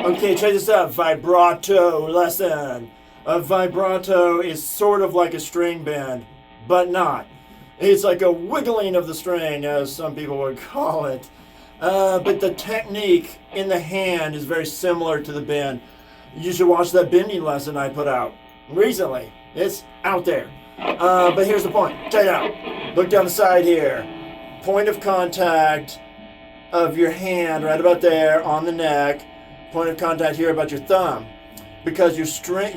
Okay, check this out. Vibrato lesson. A vibrato is sort of like a string bend, but not. It's like a wiggling of the string, as some people would call it. But the technique in the hand is very similar to the bend. You should watch that bending lesson I put out recently. It's out there. But here's the point. Check it out. Look down the side here. Point of contact of your hand right about there on the neck. Point of contact here about your thumb. Because your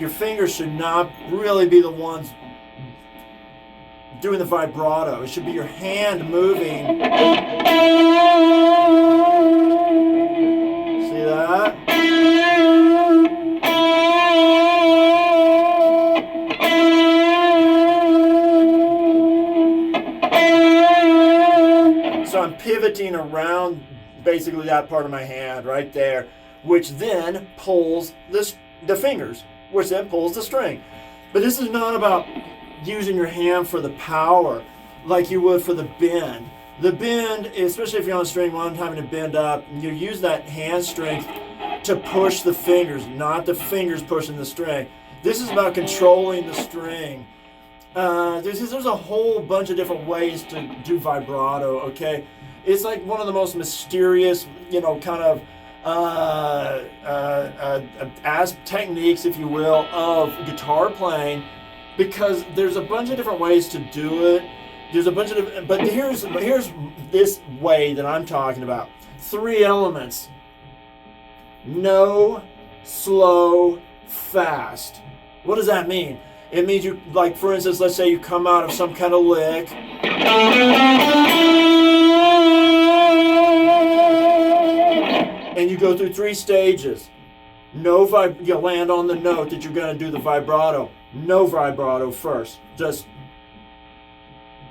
fingers should not really be the ones doing the vibrato. It should be your hand moving. See that? So I'm pivoting around basically that part of my hand right there, which then pulls the fingers, which then pulls the string. But this is not about using your hand for the power like you would for the bend. The bend, especially if you're on a string one having to bend up, you use that hand strength to push the fingers, not the fingers pushing the string. This is about controlling the string. There's a whole bunch of different ways to do vibrato, okay? It's like one of the most mysterious, kind of as techniques, if you will, of guitar playing, because there's a bunch of different ways to do it. There's a bunch of different, but here's this way that I'm talking about. 3 elements: no, slow, fast. What does that mean? It means you, like, for instance, let's say you come out of some kind of lick. And you go through 3 stages. You land on the note that you're going to do the vibrato. No vibrato first. Just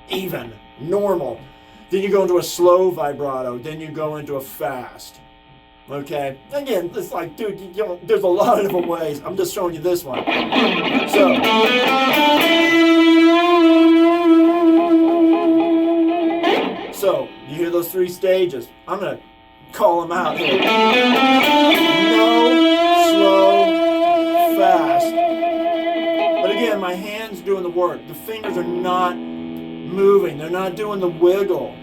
even, normal. Then you go into a slow vibrato. Then you go into a fast. Okay? Again, it's like, dude, there's a lot of different ways. I'm just showing you this one. So you hear those 3 stages. I'm going to call them out here. No, slow, fast. But again, my hand's doing the work. The fingers are not moving. They're not doing the wiggle.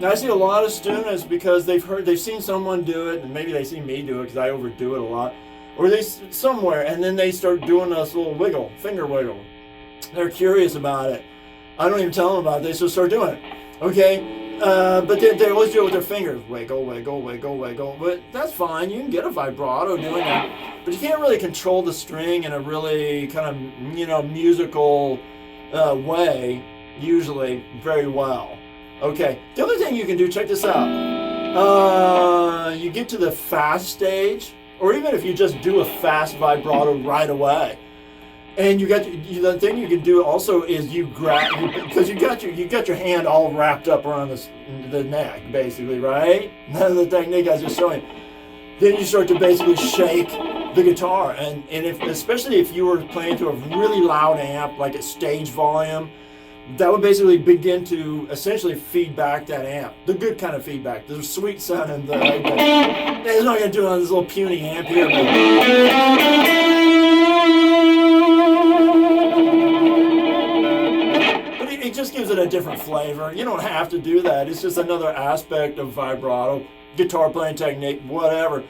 Now I see a lot of students, because they've seen someone do it, and maybe they see me do it because I overdo it a lot, or they somewhere, and then they start doing this little wiggle, finger wiggle. They're curious about it. I don't even tell them about it. They just start doing it. Okay? But they always do it with their fingers. Wiggle, wiggle, wiggle, wiggle. But that's fine. You can get a vibrato doing that. But you can't really control the string in a really kind of, musical way, usually, very well. Okay. The other thing you can do, check this out. You get to the fast stage, or even if you just do a fast vibrato right away. And the thing you can do also is you grab, because you got your hand all wrapped up around the neck, basically, right? That's the technique I was just showing. Then you start to basically shake the guitar, and especially if you were playing to a really loud amp, like at stage volume, that would basically begin to essentially feed back that amp, the good kind of feedback, the sweet sound, and it's not going to do it on this little puny amp here. It just gives it a different flavor. You don't have to do that. It's just another aspect of vibrato, guitar playing technique, whatever.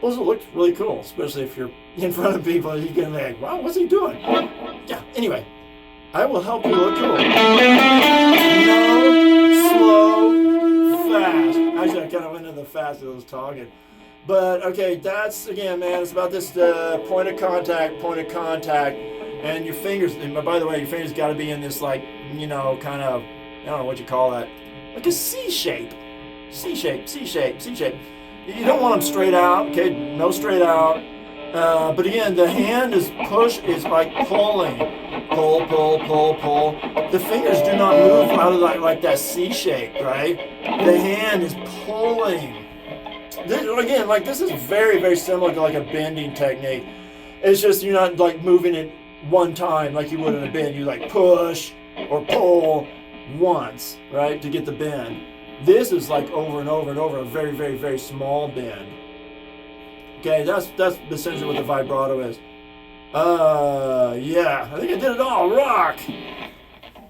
Also looks really cool, especially if you're in front of people. You can be like, wow, what's he doing? Yeah, anyway, I will help you look cool. No, slow, fast. Actually, I kind of went into the fast as I was talking. But, okay, that's, again, man, it's about this point of contact, and your fingers, and by the way, your fingers got to be in this, like, kind of, I don't know what you call that, like a C shape. C shape. You don't want them straight out, okay? No straight out. But again, the hand is like pulling. Pull. The fingers do not move out of like that C shape, right? The hand is pulling. Again, like, this is very, very similar to like a bending technique. It's just you're not like moving it one time like you would in a bend. You like push or pull once, right, to get the bend. This is like over and over and over, a very, very, very small bend. Okay, that's essentially what the vibrato is. Yeah, I think I did it all. Rock!